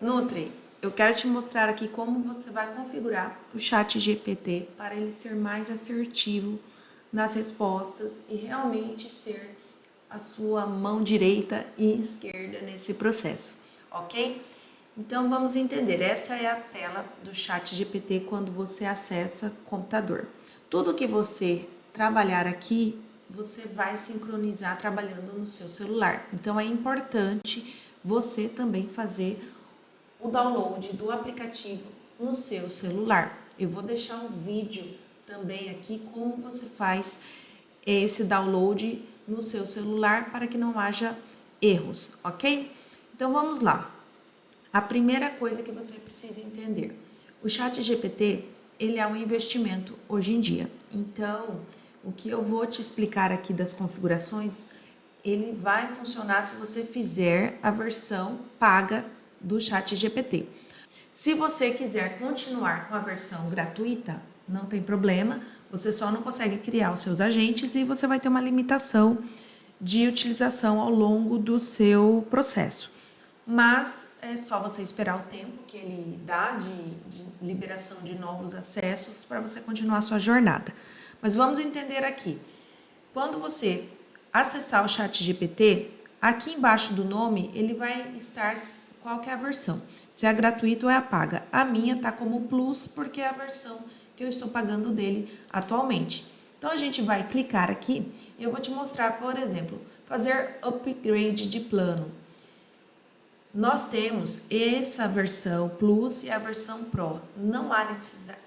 Nutri, eu quero te mostrar aqui como você vai configurar o ChatGPT para ele ser mais assertivo nas respostas e realmente ser a sua mão direita e esquerda nesse processo, ok? Então vamos entender, essa é a tela do ChatGPT quando você acessa o computador. Tudo que você trabalhar aqui, você vai sincronizar trabalhando no seu celular. Então é importante você também fazer o download do aplicativo no seu celular. Eu vou deixar um vídeo também aqui como você faz esse download no seu celular para que não haja erros, ok? Então vamos lá. A primeira coisa que você precisa entender, o ChatGPT, ele é um investimento hoje em dia. Então, o que eu vou te explicar aqui das configurações, ele vai funcionar se você fizer a versão paga do ChatGPT. Se você quiser continuar com a versão gratuita, não tem problema, você só não consegue criar os seus agentes e você vai ter uma limitação de utilização ao longo do seu processo. Mas é só você esperar o tempo que ele dá de liberação de novos acessos para você continuar a sua jornada. Mas vamos entender aqui. Quando você acessar o ChatGPT, aqui embaixo do nome, ele vai estar qual que é a versão, se é gratuito ou é a paga. A minha está como Plus, porque é a versão que eu estou pagando dele atualmente. Então, a gente vai clicar aqui e eu vou te mostrar, por exemplo, fazer upgrade de plano. Nós temos essa versão Plus e a versão Pro. Não há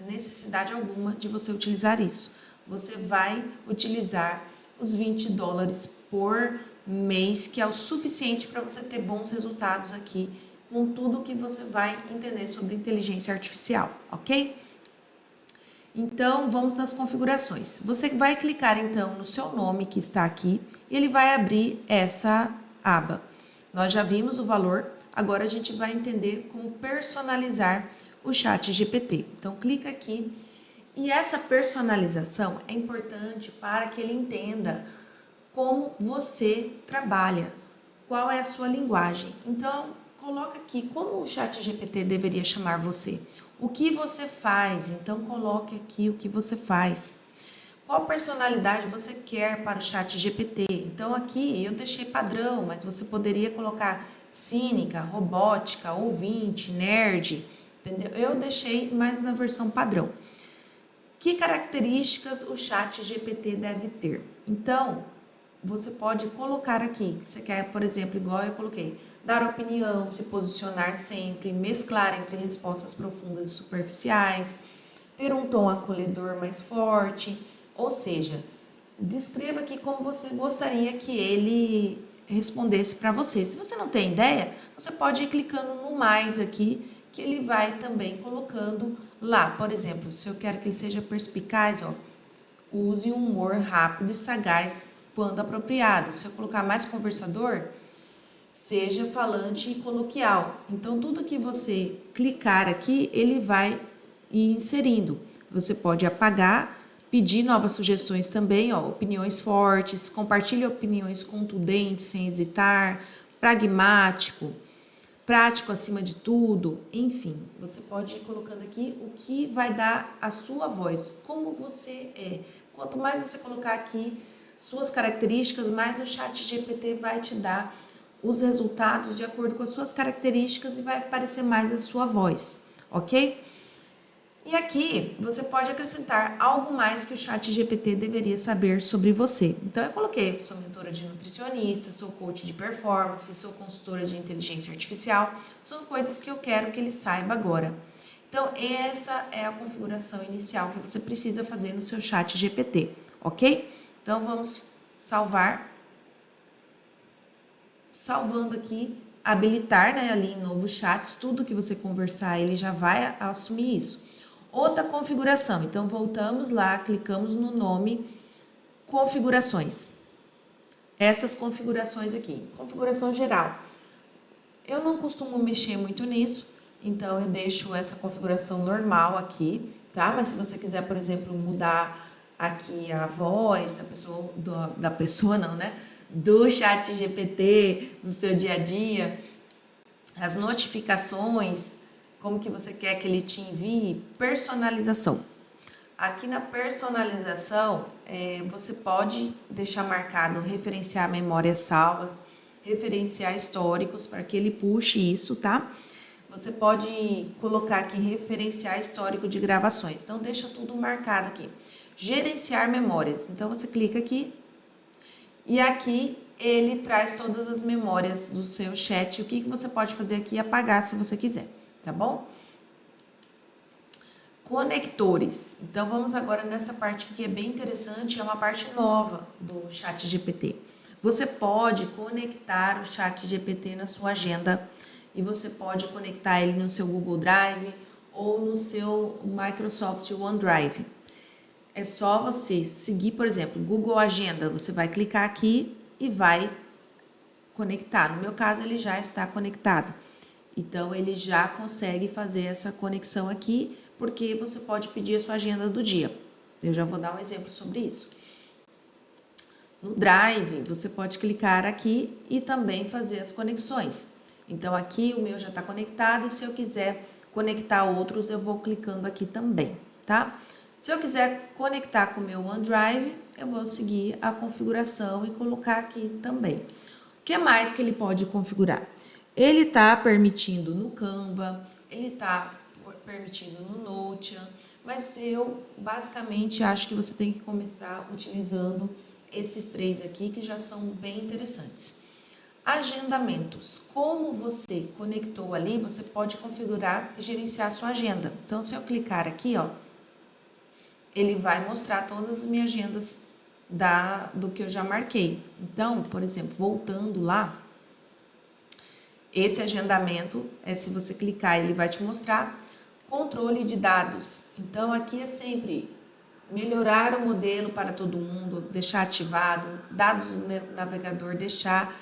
necessidade alguma de você utilizar isso. Você vai utilizar os $20 por mês, que é o suficiente para você ter bons resultados aqui com tudo que você vai entender sobre inteligência artificial, ok? Então, vamos nas configurações. Você vai clicar, então, no seu nome que está aqui e ele vai abrir essa aba. Nós já vimos o valor, agora a gente vai entender como personalizar o ChatGPT. Então, clica aqui. E essa personalização é importante para que ele entenda como você trabalha, qual é a sua linguagem. Então, coloca aqui como o ChatGPT deveria chamar você. O que você faz? Então, coloque aqui o que você faz. Qual personalidade você quer para o ChatGPT? Então, aqui eu deixei padrão, mas você poderia colocar cínica, robótica, ouvinte, nerd, entendeu? Eu deixei mais na versão padrão. Que características o ChatGPT deve ter? Então, você pode colocar aqui, que você quer, por exemplo, igual eu coloquei, dar opinião, se posicionar sempre, mesclar entre respostas profundas e superficiais, ter um tom acolhedor mais forte, ou seja, descreva aqui como você gostaria que ele respondesse para você. Se você não tem ideia, você pode ir clicando no mais aqui, que ele vai também colocando lá. Por exemplo, se eu quero que ele seja perspicaz, ó, use um humor rápido e sagaz quando apropriado. Se eu colocar mais conversador, seja falante e coloquial. Então, tudo que você clicar aqui, ele vai ir inserindo. Você pode apagar, pedir novas sugestões também, ó, opiniões fortes, compartilhe opiniões contundentes sem hesitar, pragmático, prático acima de tudo, enfim, você pode ir colocando aqui o que vai dar a sua voz, como você é. Quanto mais você colocar aqui suas características, mais o ChatGPT vai te dar os resultados de acordo com as suas características e vai aparecer mais a sua voz, ok? E aqui você pode acrescentar algo mais que o ChatGPT deveria saber sobre você. Então eu coloquei que sou mentora de nutricionista, sou coach de performance, sou consultora de inteligência artificial. São coisas que eu quero que ele saiba agora. Então essa é a configuração inicial que você precisa fazer no seu ChatGPT, ok? Então vamos salvar. Salvando aqui, habilitar, né, ali em novos chats, tudo que você conversar, ele já vai assumir isso. Outra configuração, então voltamos lá, clicamos no nome, configurações. Essas configurações aqui, configuração geral. Eu não costumo mexer muito nisso, então eu deixo essa configuração normal aqui, tá? Mas se você quiser, por exemplo, mudar aqui a voz da pessoa não, né? Do ChatGPT no seu dia a dia, As notificações, como que você quer que ele te envie, personalização. Aqui na personalização, você pode deixar marcado referenciar memórias salvas, referenciar históricos para que ele puxe isso, tá? Você pode colocar aqui referenciar histórico de gravações. Então, deixa tudo marcado aqui. Gerenciar memórias. Então, você clica aqui e aqui ele traz todas as memórias do seu chat. O que você pode fazer aqui? Apagar se você quiser, tá bom? Conectores. Então, vamos agora nessa parte que é bem interessante, é uma parte nova do ChatGPT. Você pode conectar o ChatGPT na sua agenda e você pode conectar ele no seu Google Drive ou no seu Microsoft OneDrive. É só você seguir, por exemplo, Google Agenda, você vai clicar aqui e vai conectar. No meu caso, ele já está conectado. Então, ele já consegue fazer essa conexão aqui, porque você pode pedir a sua agenda do dia. Eu já vou dar um exemplo sobre isso. No Drive, você pode clicar aqui e também fazer as conexões. Então, aqui o meu já está conectado e se eu quiser conectar outros, eu vou clicando aqui também, tá? Se eu quiser conectar com o meu OneDrive, eu vou seguir a configuração e colocar aqui também. O que mais que ele pode configurar? Ele está permitindo no Canva, ele está permitindo no Notion, mas eu basicamente acho que você tem que começar utilizando esses três aqui que já são bem interessantes. Agendamentos. Como você conectou ali, você pode configurar e gerenciar a sua agenda. Então, se eu clicar aqui, ó, ele vai mostrar todas as minhas agendas do que eu já marquei. Então, por exemplo, voltando lá, esse agendamento, se você clicar, ele vai te mostrar controle de dados. Então, aqui é sempre melhorar o modelo para todo mundo, deixar ativado, dados do navegador, deixar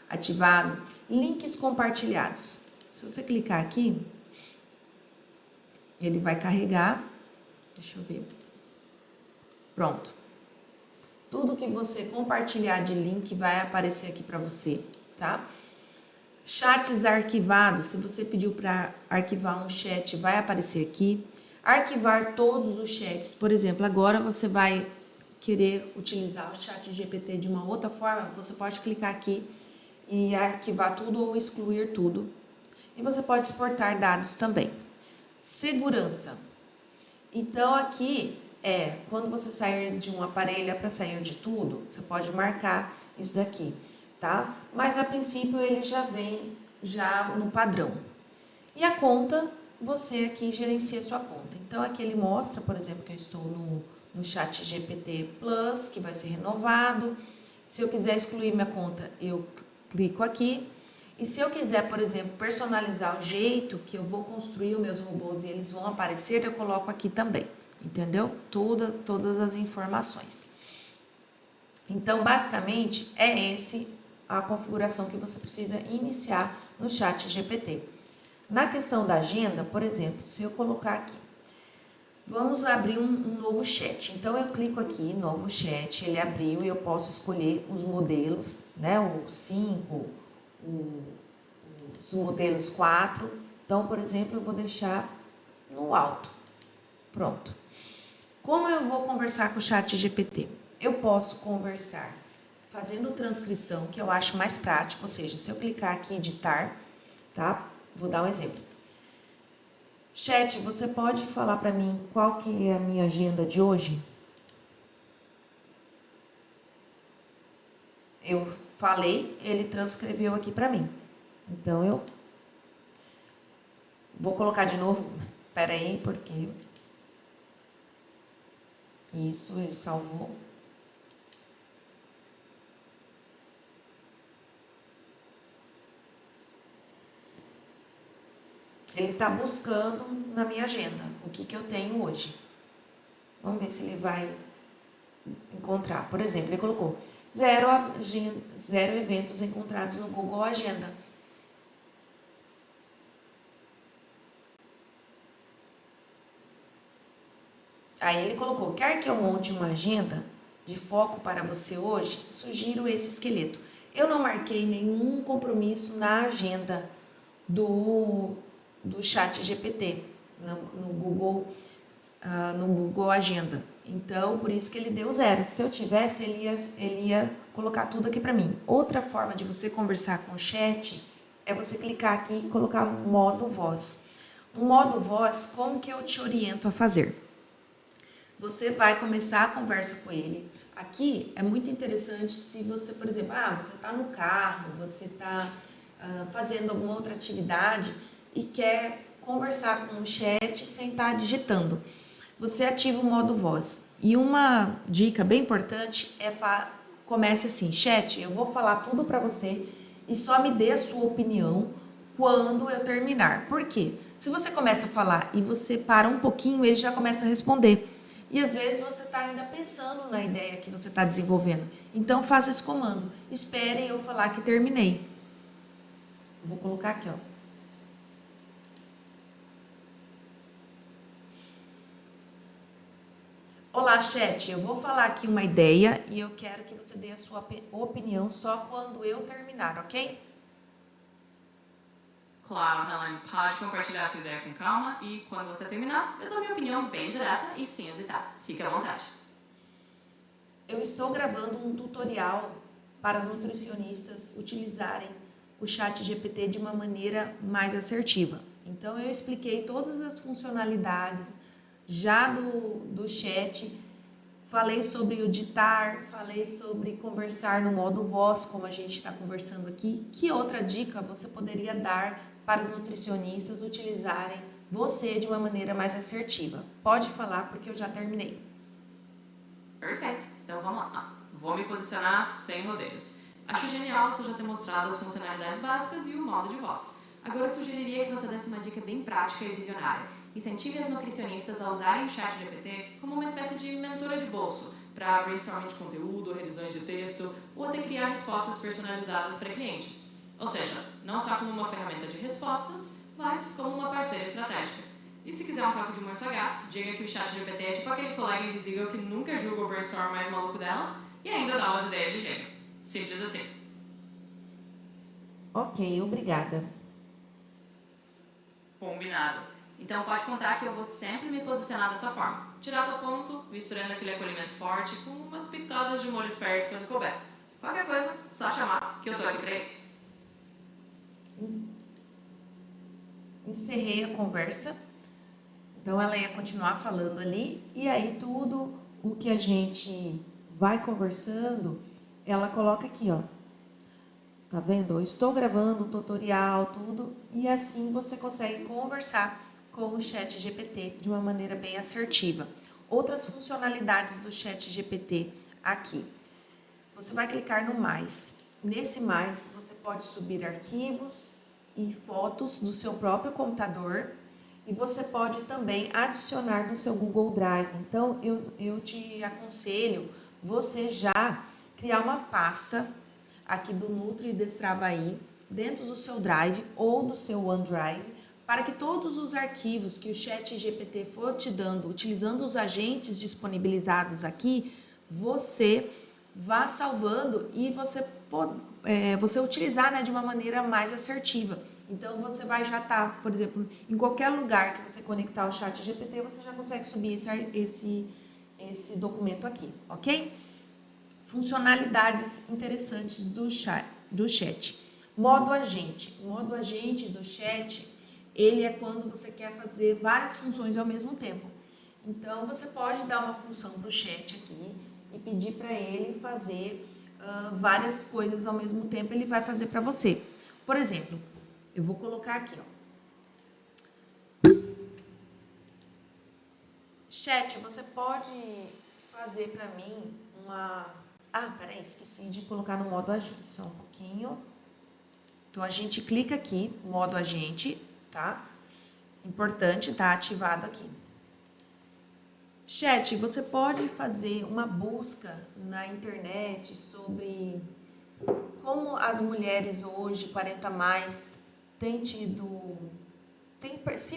ativado, links compartilhados. Se você clicar aqui, ele vai carregar, deixa eu ver, pronto. Tudo que você compartilhar de link vai aparecer aqui para você, tá? Chats arquivados, se você pediu para arquivar um chat, vai aparecer aqui. Arquivar todos os chats, por exemplo, agora você vai querer utilizar o ChatGPT de uma outra forma, você pode clicar aqui e arquivar tudo ou excluir tudo. E você pode exportar dados também. Segurança. Então, aqui quando você sair de um aparelho, para sair de tudo, você pode marcar isso daqui, tá? Mas, a princípio, ele já vem no padrão. E a conta, você aqui gerencia a sua conta. Então, aqui ele mostra, por exemplo, que eu estou no ChatGPT Plus, que vai ser renovado. Se eu quiser excluir minha conta, eu clico aqui. E se eu quiser, por exemplo, personalizar o jeito que eu vou construir os meus robôs e eles vão aparecer, eu coloco aqui também, entendeu? Todas as informações. Então, basicamente, a configuração que você precisa iniciar no ChatGPT. Na questão da agenda, por exemplo, se eu colocar aqui, vamos abrir um novo chat. Então, eu clico aqui, novo chat, ele abriu e eu posso escolher os modelos, né? O 5, os modelos 4. Então, por exemplo, eu vou deixar no alto. Pronto. Como eu vou conversar com o ChatGPT? Eu posso conversar fazendo transcrição, que eu acho mais prático, ou seja, se eu clicar aqui em editar, tá? Vou dar um exemplo. Chat, você pode falar para mim qual que é a minha agenda de hoje? Eu falei, ele transcreveu aqui para mim. Então, eu vou colocar de novo. Espera aí, porque isso, ele salvou. Ele está buscando na minha agenda o que eu tenho hoje. Vamos ver se ele vai encontrar. Por exemplo, ele colocou 0 eventos encontrados no Google Agenda. Aí ele colocou, quer que eu monte uma agenda de foco para você hoje? Sugiro esse esqueleto. Eu não marquei nenhum compromisso na agenda do, do chat GPT no Google Agenda. Então, por isso que ele deu 0. Se eu tivesse, ele ia colocar tudo aqui para mim. Outra forma de você conversar com o chat é você clicar aqui e colocar modo voz. No modo voz, como que eu te oriento a fazer? Você vai começar a conversa com ele. Aqui é muito interessante se você, por exemplo, você está no carro, você está fazendo alguma outra atividade e quer conversar com o chat sem estar digitando. Você ativa o modo voz. E uma dica bem importante é comece assim: chat, eu vou falar tudo para você e só me dê a sua opinião quando eu terminar. Por quê? Se você começa a falar e você para um pouquinho, ele já começa a responder. E às vezes você está ainda pensando na ideia que você está desenvolvendo. Então faça esse comando: espere eu falar que terminei. Eu vou colocar aqui, ó. Olá, chat. Eu vou falar aqui uma ideia e eu quero que você dê a sua opinião só quando eu terminar, ok? Claro, Helen, pode compartilhar sua ideia com calma e quando você terminar, eu dou minha opinião bem direta e sem hesitar. Fique à vontade. Eu estou gravando um tutorial para as nutricionistas utilizarem o chat GPT de uma maneira mais assertiva. Então, eu expliquei todas as funcionalidades já do chat, falei sobre o ditar, falei sobre conversar no modo voz, como a gente está conversando aqui. Que outra dica você poderia dar para as nutricionistas utilizarem você de uma maneira mais assertiva? Pode falar, porque eu já terminei. Perfeito, então vamos lá. Vou me posicionar sem rodeios. Acho genial você já ter mostrado as funcionalidades básicas e o modo de voz. Agora eu sugeriria que você desse uma dica bem prática e visionária. Incentive as nutricionistas a usarem o chat GPT como uma espécie de mentora de bolso para brainstorming de conteúdo, revisões de texto ou até criar respostas personalizadas para clientes. Ou seja, não só como uma ferramenta de respostas, mas como uma parceira estratégica. E se quiser um toque de humor sagaz, diga que o chat GPT é tipo aquele colega invisível que nunca julga o brainstorm mais maluco delas e ainda dá umas ideias de gênio. Simples assim. Ok, obrigada. Combinado. Então pode contar que eu vou sempre me posicionar dessa forma. Direto ao ponto, misturando aquele acolhimento forte com umas pitadas de humor esperto quando couber. Qualquer coisa, só chamar, que eu tô aqui pra isso. Encerrei a conversa. Então ela ia continuar falando ali e aí tudo o que a gente vai conversando, ela coloca aqui, ó. Tá vendo? Eu estou gravando o tutorial, tudo, e assim você consegue conversar com o chat GPT de uma maneira bem assertiva. Outras funcionalidades do chat GPT aqui. Você vai clicar no mais. Nesse mais, você pode subir arquivos e fotos do seu próprio computador e você pode também adicionar no seu Google Drive. Então, eu te aconselho você já criar uma pasta aqui do Nutri Destravaí dentro do seu Drive ou do seu OneDrive para que todos os arquivos que o chat GPT for te dando, utilizando os agentes disponibilizados aqui, você vá salvando e você utilizar, né, de uma maneira mais assertiva. Então, você vai já estar, por exemplo, em qualquer lugar que você conectar o chat GPT, você já consegue subir esse documento aqui, ok? Funcionalidades interessantes do chat. Modo agente. O modo agente do chat, ele é quando você quer fazer várias funções ao mesmo tempo. Então, você pode dar uma função para o chat aqui e pedir para ele fazer várias coisas ao mesmo tempo, ele vai fazer para você. Por exemplo, eu vou colocar aqui, ó. Chat, você pode fazer para mim uma... peraí, esqueci de colocar no modo agente, só um pouquinho. Então, a gente clica aqui, modo agente, tá? Importante, tá ativado aqui. Chat, você pode fazer uma busca na internet sobre como as mulheres hoje, 40 mais, têm se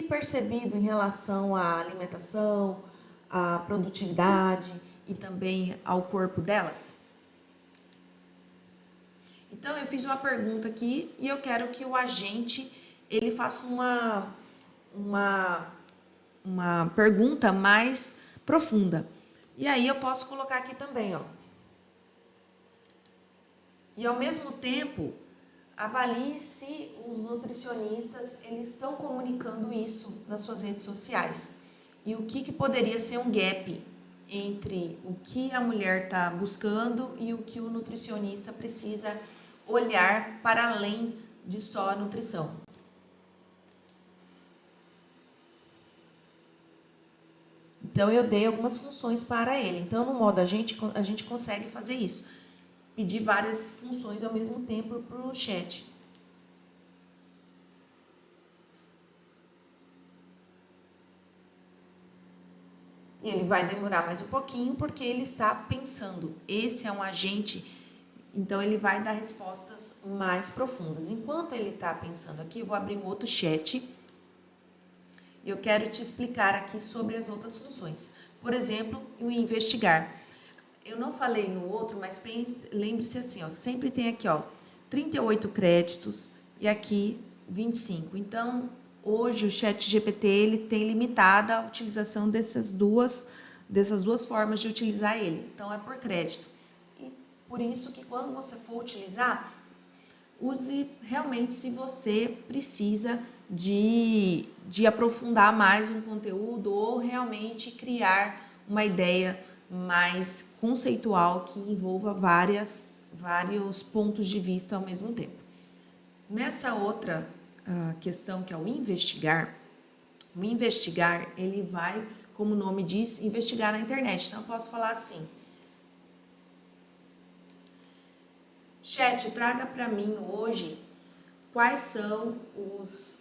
percebido em relação à alimentação, à produtividade e também ao corpo delas? Então, eu fiz uma pergunta aqui e eu quero que o agente ele faça uma pergunta mais profunda. E aí eu posso colocar aqui também, ó. E ao mesmo tempo, avalie se os nutricionistas eles estão comunicando isso nas suas redes sociais. E o que poderia ser um gap entre o que a mulher está buscando e o que o nutricionista precisa olhar para além de só a nutrição. Então, eu dei algumas funções para ele. Então, no modo a gente consegue fazer isso. Pedir várias funções ao mesmo tempo para o chat. E ele vai demorar mais um pouquinho porque ele está pensando. Esse é um agente, então ele vai dar respostas mais profundas. Enquanto ele está pensando aqui, eu vou abrir um outro chat. E eu quero te explicar aqui sobre as outras funções. Por exemplo, o investigar. Eu não falei no outro, mas lembre-se assim, ó, sempre tem aqui, ó, 38 créditos e aqui 25. Então, hoje o ChatGPT ele tem limitada a utilização dessas duas formas de utilizar ele. Então, é por crédito. E por isso que quando você for utilizar, use realmente se você precisa de aprofundar mais um conteúdo ou realmente criar uma ideia mais conceitual que envolva vários pontos de vista ao mesmo tempo. Nessa outra questão que é o investigar ele vai, como o nome diz, investigar na internet. Então eu posso falar assim: chat, traga para mim hoje quais são os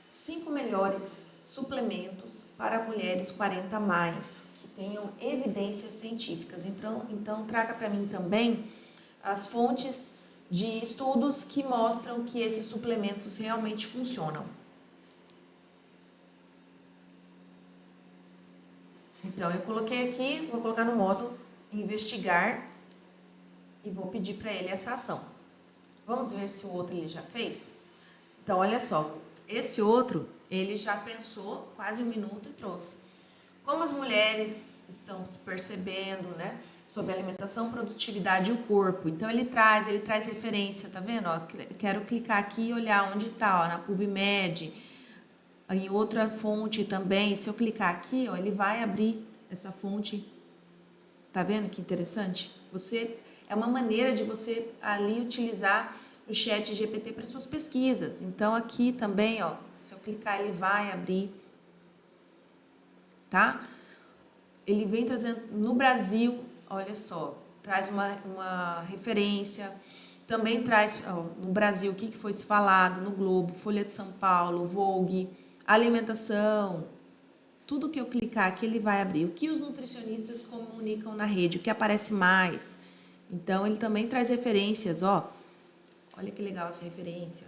5 melhores suplementos para mulheres 40 mais, que tenham evidências científicas. Então traga para mim também as fontes de estudos que mostram que esses suplementos realmente funcionam. Então eu coloquei aqui, vou colocar no modo investigar e vou pedir para ele essa ação. Vamos ver se o outro ele já fez? Então, olha só, esse outro, ele já pensou quase 1 minuto e trouxe. Como as mulheres estão se percebendo, né, sobre alimentação, produtividade e o corpo. Então, ele traz referência, tá vendo? Ó, quero clicar aqui e olhar onde tá, ó, na PubMed, em outra fonte também. Se eu clicar aqui, ó, ele vai abrir essa fonte. Tá vendo que interessante? É uma maneira de você ali utilizar o ChatGPT para suas pesquisas. Então, aqui também, ó, se eu clicar, ele vai abrir, tá? Ele vem trazendo, no Brasil, olha só, traz uma referência, também traz, ó, no Brasil, o que foi se falado, no Globo, Folha de São Paulo, Vogue, alimentação, tudo que eu clicar aqui, ele vai abrir. O que os nutricionistas comunicam na rede, o que aparece mais. Então, ele também traz referências, ó. Olha que legal essa referência.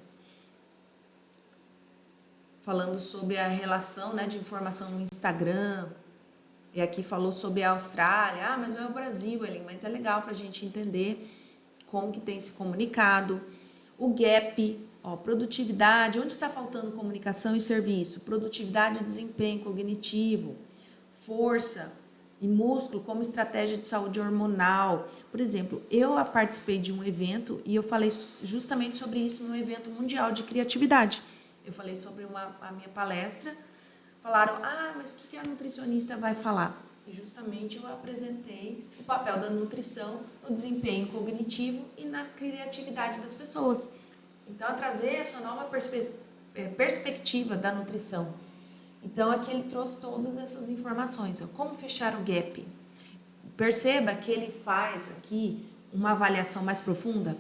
Falando sobre a relação, né, de informação no Instagram. E aqui falou sobre a Austrália. Ah, mas não é o Brasil, Ellen, mas é legal para a gente entender como que tem se comunicado. O gap, ó, produtividade, onde está faltando comunicação e serviço? Produtividade e desempenho cognitivo. Força e músculo como estratégia de saúde hormonal. Por exemplo, eu participei de um evento e eu falei justamente sobre isso no evento mundial de criatividade. Eu falei sobre a minha palestra, falaram, mas o que a nutricionista vai falar? E justamente eu apresentei o papel da nutrição no desempenho cognitivo e na criatividade das pessoas. Então, trazer essa nova perspectiva da nutrição. Então, aqui ele trouxe todas essas informações. Ó. Como fechar o gap? Perceba que ele faz aqui uma avaliação mais profunda.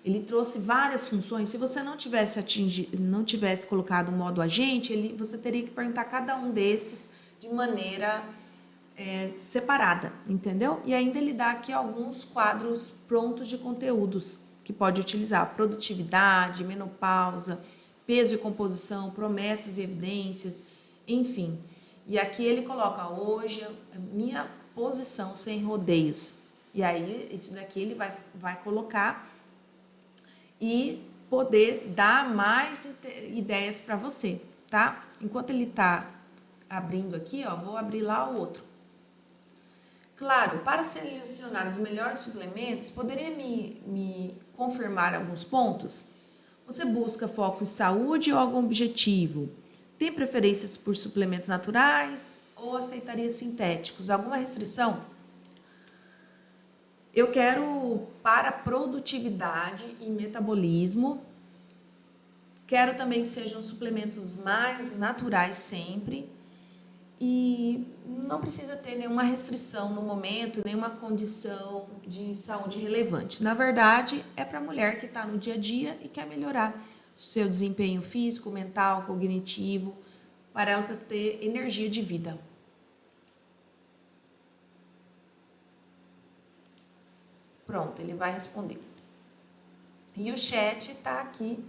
Ele trouxe várias funções. Se você não tivesse colocado o modo agente, você teria que perguntar cada um desses de maneira separada, entendeu? E ainda ele dá aqui alguns quadros prontos de conteúdos que pode utilizar. Produtividade, menopausa, peso e composição, promessas e evidências, enfim. E aqui ele coloca, hoje, a minha posição sem rodeios. E aí, isso daqui ele vai colocar. E poder dar mais ideias para você, tá? Enquanto ele tá abrindo aqui, ó, vou abrir lá o outro. Claro, para selecionar os melhores suplementos, poderia me confirmar alguns pontos? Você busca foco em saúde ou algum objetivo? Tem preferências por suplementos naturais ou aceitaria sintéticos? Alguma restrição? Eu quero para produtividade e metabolismo. Quero também que sejam suplementos mais naturais sempre. E não precisa ter nenhuma restrição no momento, nenhuma condição de saúde relevante. Na verdade, é para a mulher que está no dia a dia e quer melhorar seu desempenho físico, mental, cognitivo, para ela ter energia de vida. Pronto, ele vai responder. E o chat está aqui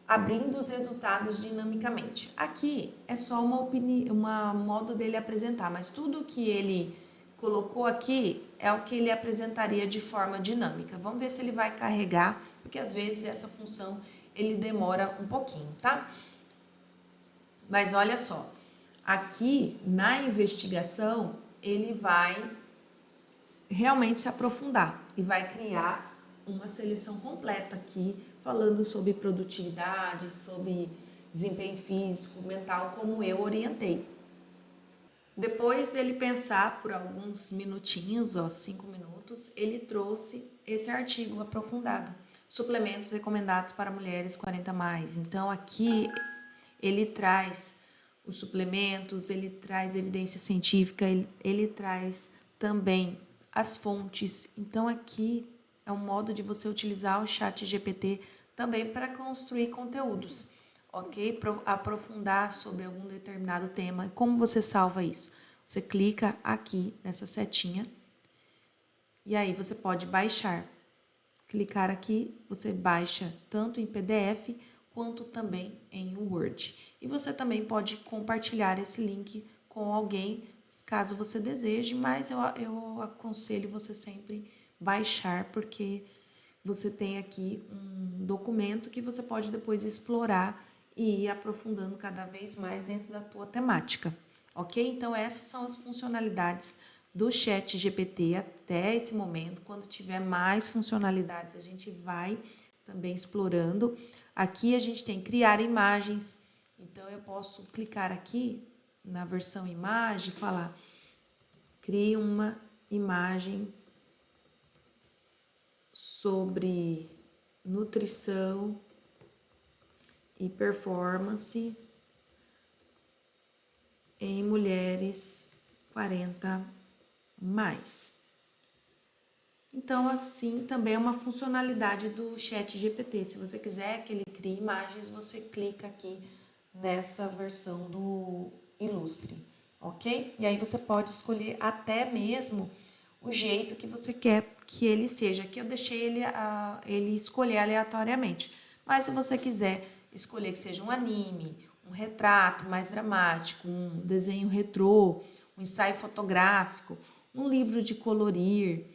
abrindo os resultados dinamicamente. Aqui é só uma modo dele apresentar, mas tudo que ele colocou aqui é o que ele apresentaria de forma dinâmica. Vamos ver se ele vai carregar, porque às vezes essa função ele demora um pouquinho, tá? Mas olha só, aqui na investigação ele vai realmente se aprofundar e vai criar uma seleção completa aqui, falando sobre produtividade, sobre desempenho físico, mental, como eu orientei. Depois dele pensar por alguns minutinhos, 5 minutos, ele trouxe esse artigo aprofundado. Suplementos recomendados para mulheres 40 mais. Então, aqui ele traz os suplementos, ele traz evidência científica, ele traz também as fontes. Então, aqui é um modo de você utilizar o chat GPT também para construir conteúdos, ok? Aprofundar sobre algum determinado tema. Como você salva isso? Você clica aqui nessa setinha e aí você pode baixar. Clicar aqui, você baixa tanto em PDF quanto também em Word. E você também pode compartilhar esse link com alguém, caso você deseje, mas eu aconselho você sempre baixar, porque você tem aqui um documento que você pode depois explorar e ir aprofundando cada vez mais dentro da tua temática, ok? Então, essas são as funcionalidades do chat GPT até esse momento. Quando tiver mais funcionalidades, a gente vai também explorando. Aqui a gente tem criar imagens, então eu posso clicar aqui na versão imagem e falar: crie uma imagem sobre nutrição e performance em mulheres 40 mais. Então, assim, também é uma funcionalidade do chat GPT. Se você quiser que ele crie imagens, você clica aqui nessa versão do Ilustre, ok? E aí você pode escolher até mesmo o jeito que você quer que ele seja. Aqui eu deixei ele escolher aleatoriamente. Mas se você quiser escolher que seja um anime, um retrato mais dramático, um desenho retrô, um ensaio fotográfico, um livro de colorir,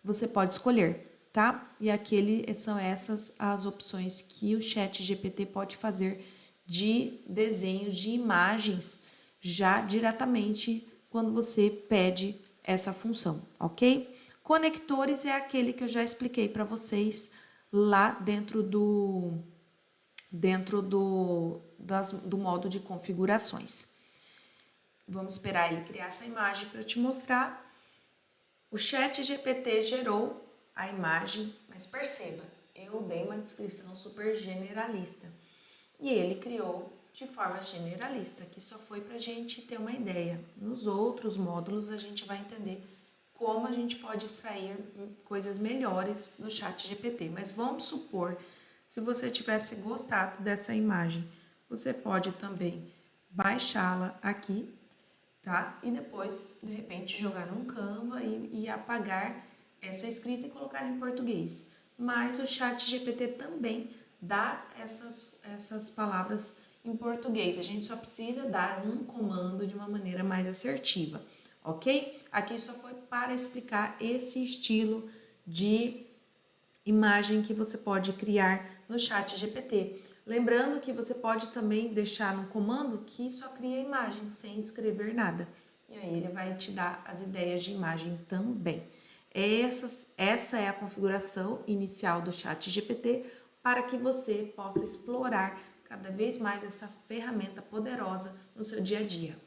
você pode escolher, tá? E são essas as opções que o chat GPT pode fazer de desenhos de imagens já diretamente quando você pede essa função, ok? Conectores é aquele que eu já expliquei para vocês lá dentro do modo de configurações. Vamos esperar ele criar essa imagem para te mostrar. O chat GPT gerou a imagem, mas perceba, eu dei uma descrição super generalista e ele criou de forma generalista, que só foi para a gente ter uma ideia. Nos outros módulos a gente vai entender como a gente pode extrair coisas melhores do chat GPT. Mas vamos supor, se você tivesse gostado dessa imagem, você pode também baixá-la aqui, tá? E depois, de repente, jogar num Canva e apagar essa escrita e colocar em português. Mas o chat GPT também dá essas palavras em português. A gente só precisa dar um comando de uma maneira mais assertiva, ok? Aqui só foi para explicar esse estilo de imagem que você pode criar no chat GPT. Lembrando que você pode também deixar no comando que só cria imagem sem escrever nada. E aí ele vai te dar as ideias de imagem também. Essa é a configuração inicial do chat GPT para que você possa explorar cada vez mais essa ferramenta poderosa no seu dia a dia.